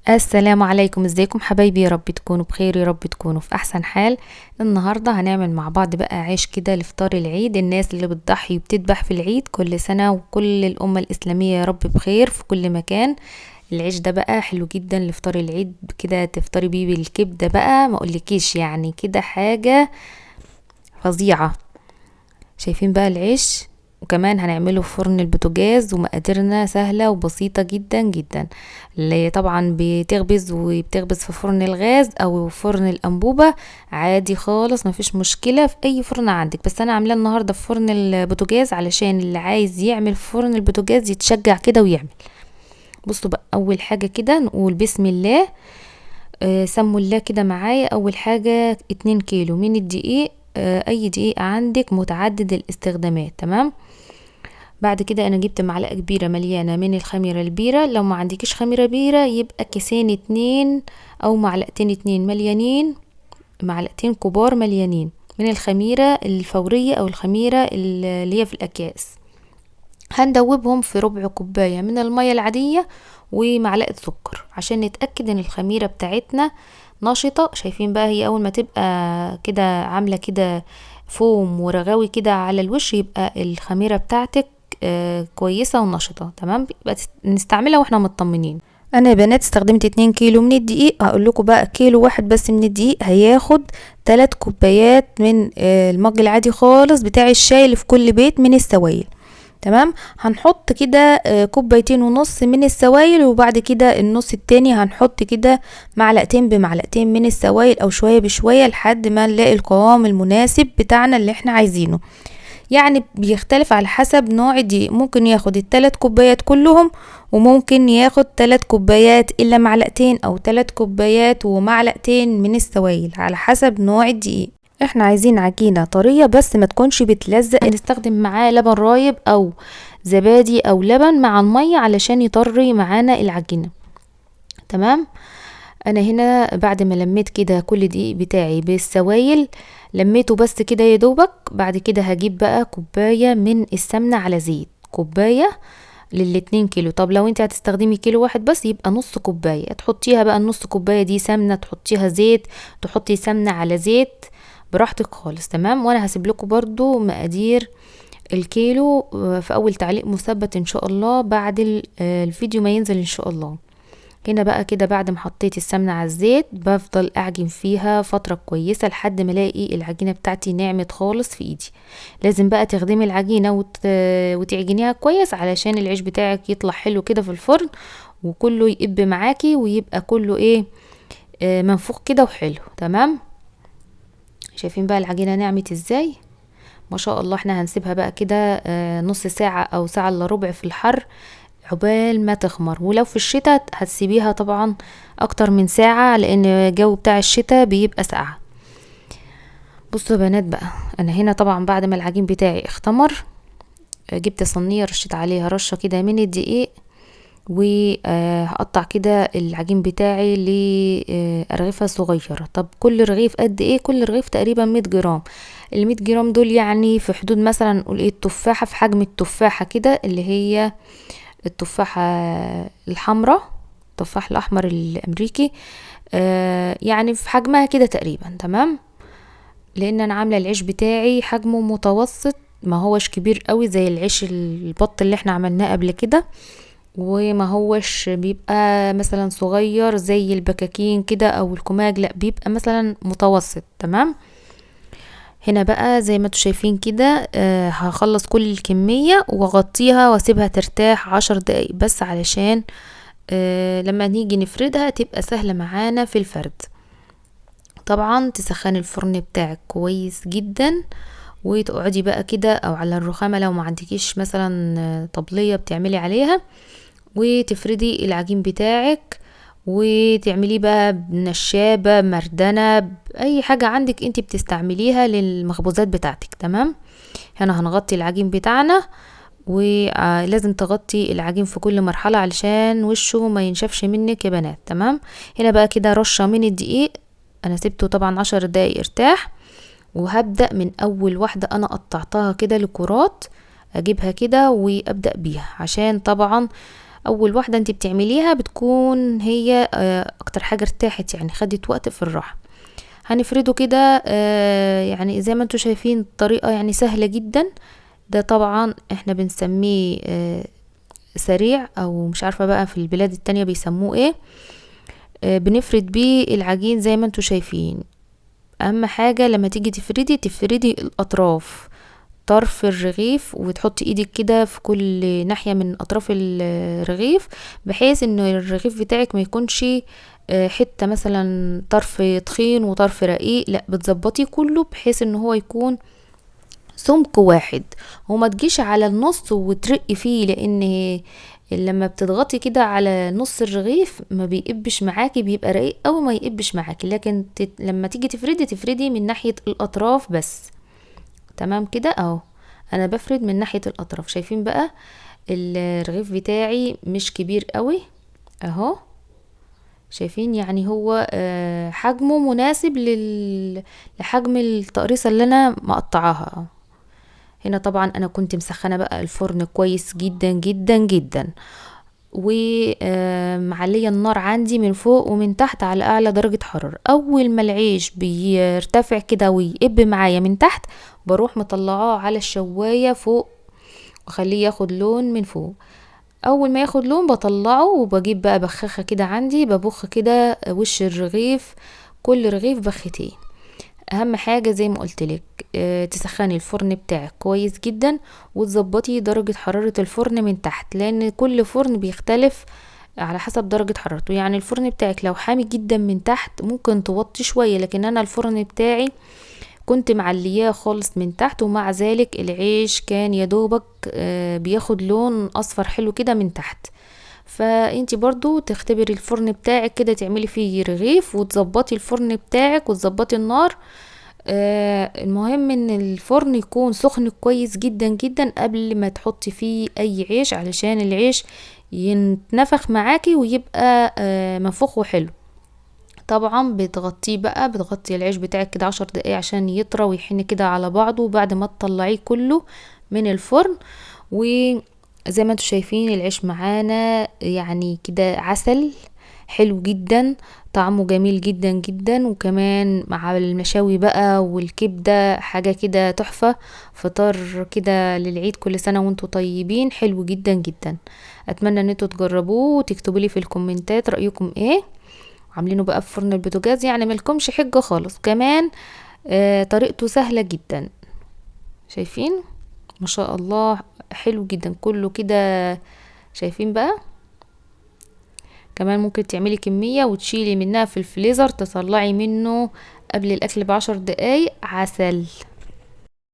السلام عليكم، ازيكم حبايبي؟ يا رب تكونوا بخير، يا رب تكونوا في احسن حال. النهارده هنعمل مع بعض بقى عيش كده لفطار العيد. الناس اللي بتضحي وبتذبح في العيد كل سنه وكل الامه الاسلاميه يا رب بخير في كل مكان. العيش ده بقى حلو جدا لفطار العيد، كده تفطري بيه بالكبده بقى ما اقولكيش، يعني كده حاجه فظيعه. شايفين بقى العيش؟ وكمان هنعمله في فرن البوتاجاز، ومقاديرنا سهلة وبسيطة جدا جدا. اللي طبعا بتخبز وبتخبز في فرن الغاز او فرن الانبوبة عادي خالص، مفيش مشكلة في اي فرن عندك، بس انا عاملاه النهاردة في فرن البوتاجاز علشان اللي عايز يعمل في فرن البوتاجاز يتشجع كده ويعمل. بصوا بقى، اول حاجة كده نقول بسم الله. سموا الله كده معايا. اول حاجة 2 كيلو من الدقيق، اي دقيق عندك متعدد الاستخدامات، تمام. بعد كده انا جبت معلقة كبيرة مليانة من الخميرة البيرة، لو ما عندكش خميرة بيرة يبقى كيسين 2 او معلقتين 2 مليانين، معلقتين كبار مليانين من الخميرة الفورية او الخميرة اللي هي في الاكياس. هندوبهم في ربع كوباية من المية العادية ومعلقة سكر عشان نتأكد ان الخميرة بتاعتنا نشطة. شايفين بقى؟ هي اول ما تبقى كده عاملة كده فوم ورغاوي كده على الوش، يبقى الخميرة بتاعتك كويسة ونشطة، تمام. يبقى نستعملها واحنا مطمنين. انا يا بنات استخدمت 2 كيلو من الدقيق. هقول لكم بقى، كيلو واحد بس من الدقيق هياخد 3 كوبايات من المج العادي خالص بتاع الشاي اللي في كل بيت من السوائل، تمام. هنحط كده كوبايتين ونص من السوائل، وبعد كده النص التاني هنحط كده معلقتين بمعلقتين من السوائل او شوية بشوية لحد ما نلاقي القوام المناسب بتاعنا اللي احنا عايزينه. يعني بيختلف على حسب نوع الدقيق، ممكن ياخد ال3 كوبايات كلهم، وممكن ياخد 3 كوبايات الا معلقتين، او 3 كوبايات ومعلقتين من السوائل على حسب نوع الدقيق. احنا عايزين عجينة طرية بس ما تكونش بتلزق، نستخدم معاه لبن رايب او زبادي او لبن مع المية علشان يطري معانا العجينة، تمام. انا هنا بعد ما لميت كده كل دقيق بتاعي بالسوائل، لميته بس كده يا دوبك. بعد كده هجيب بقى كوباية من السمنة على زيت، كوباية لل2 كيلو. طب لو انت هتستخدمي كيلو واحد بس يبقى نص كوباية، تحطيها بقى النص كوباية دي سمنة، تحطيها زيت، تحطي سمنة على زيت براحتك خالص، تمام. وانا هسيب لكم برضو مقادير الكيلو في اول تعليق مثبت ان شاء الله بعد الفيديو ما ينزل ان شاء الله. هنا بقى كده بعد ما حطيت السمنة على الزيت بفضل اعجن فيها فترة كويسة لحد ما الاقي العجينة بتاعتي نعمت خالص في ايدي. لازم بقى تخدمي العجينة وتعجنيها كويس علشان العيش بتاعك يطلع حلو كده في الفرن، وكله يقب معاكي ويبقى كله منفوخ كده وحلو، تمام. شايفين بقى العجينة نعمت ازاي؟ ما شاء الله. احنا هنسيبها بقى كده نص ساعة او ساعة الا ربع في الحر عقبال ما تخمر. ولو في الشتاء هتسيبيها طبعا اكتر من ساعة، لان الجو بتاع الشتاء بيبقى ساقعة. بصوا يا بنات بقى، انا هنا طبعا بعد ما العجين بتاعي اختمر جبت صينية رشيت عليها رشة كده من الدقيق، وهقطع كده العجين بتاعي لأرغفة صغيرة. طب كل رغيف قد ايه؟ كل رغيف تقريبا 100 جرام. ال100 جرام دول يعني في حدود مثلا نقول التفاحة، في حجم التفاحة كده، اللي هي التفاحة الحمراء، التفاح الأحمر الأمريكي، يعني في حجمها كده تقريبا، تمام. لأن أنا عاملة العيش بتاعي حجمه متوسط، ما هوش كبير قوي زي العيش البط اللي احنا عملناه قبل كده، وما هوش بيبقى مثلا صغير زي البكاكين كده او الكماج، لا بيبقى مثلا متوسط، تمام. هنا بقى زي ما انتوا شايفين كده هخلص كل الكمية واغطيها واسيبها ترتاح 10 دقايق بس، علشان لما نيجي نفردها تبقى سهلة معانا في الفرد. طبعا تسخني الفرن بتاعك كويس جدا، وتقعدي بقى كده او على الرخامة لو ما عندكيش مثلا طبلية بتعملي عليها، وتفردي العجين بتاعك وتعمليه بقى بنشابة مردنة، اي حاجة عندك انت بتستعمليها للمخبوزات بتاعتك، تمام. هنا هنغطي العجين بتاعنا، ولازم تغطي العجين في كل مرحلة علشان وشه ما ينشفش منك يا بنات، تمام. هنا بقى كده رشة من الدقيق، انا سبته طبعا 10 دقايق ارتاح، وهبدأ من اول واحدة انا قطعتها كده لكرات، اجيبها كده وابدأ بيها عشان طبعا اول واحدة انت بتعمليها بتكون هي اكتر حاجة ارتاحت، يعني خدت وقت في الراحة. هنفرده كده يعني زي ما انتوا شايفين الطريقة يعني سهلة جدا. ده طبعا احنا بنسميه سريع، او مش عارفة بقى في البلاد التانية بيسموه ايه. بنفرد بيه العجين زي ما انتوا شايفين. اهم حاجة لما تيجي تفردي الاطراف، طرف الرغيف، وتحطي ايدك كده في كل ناحية من اطراف الرغيف، بحيث ان الرغيف بتاعك ما يكونش حتة مثلا طرف تخين وطرف رقيق، لا بتظبطي كله بحيث ان هو يكون سمك واحد، وما تجيش على النص وترقي فيه، لان لما بتضغطي كده على نص الرغيف ما بيقبش معاكي، بيبقى رقيق او ما يقبش معاكي. لكن لما تيجي تفردي من ناحية الاطراف بس. تمام كده اهو. انا بفرد من ناحية الاطراف. شايفين بقى الرغيف بتاعي مش كبير قوي اهو. شايفين يعني هو حجمه مناسب لحجم التقريصة اللي انا مقطعاها. هنا طبعا انا كنت مسخنة بقى الفرن كويس جدا جدا جدا، ومعلية النار عندي من فوق ومن تحت على اعلى درجة حرارة. اول ما العيش بيرتفع كده ويقب معايا من تحت، بروح مطلعاه على الشواية فوق وخليه ياخد لون من فوق. اول ما ياخد لون بطلعه، وبجيب بقى بخاخة كده عندي ببخ كده وش الرغيف، كل رغيف بختين. اهم حاجة زي ما قلتلك تسخني الفرن بتاعك كويس جدا، وتظبطي درجة حرارة الفرن من تحت، لان كل فرن بيختلف على حسب درجة حرارته. يعني الفرن بتاعك لو حامي جدا من تحت ممكن توطي شوية، لكن انا الفرن بتاعي كنت معلياه خالص من تحت، ومع ذلك العيش كان يدوبك بياخد لون اصفر حلو كده من تحت. فانتي برضو تختبري الفرن بتاعك كده، تعملي فيه رغيف وتظبطي الفرن بتاعك وتظبطي النار. المهم ان الفرن يكون سخن كويس جدا جدا قبل ما تحطي فيه اي عيش، علشان العيش ينتنفخ معاكي ويبقى منفوخ وحلو. طبعا بتغطيه بقى، بتغطي العيش بتاعك كده 10 دقايق عشان يطرى ويحن كده على بعضه، بعد ما تطلعيه كله من الفرن. وزي ما انتوا شايفين العيش معانا يعني كده عسل حلو جدا، طعمه جميل جدا جدا، وكمان مع المشاوي بقى والكبدة حاجة كده تحفة. فطار كده للعيد، كل سنة وانتوا طيبين، حلو جدا جدا. اتمنى ان انتوا تجربوه وتكتبوا لي في الكومنتات رأيكم ايه. عاملينه بقى في فرن البوتاجاز، يعني ملكمش حجة خالص. كمان طريقته سهلة جدا. شايفين ما شاء الله حلو جدا كله كده. شايفين بقى كمان ممكن تعملي كمية وتشيلي منها في الفريزر، تطلعي منه قبل الاكل ب10 دقايق عسل.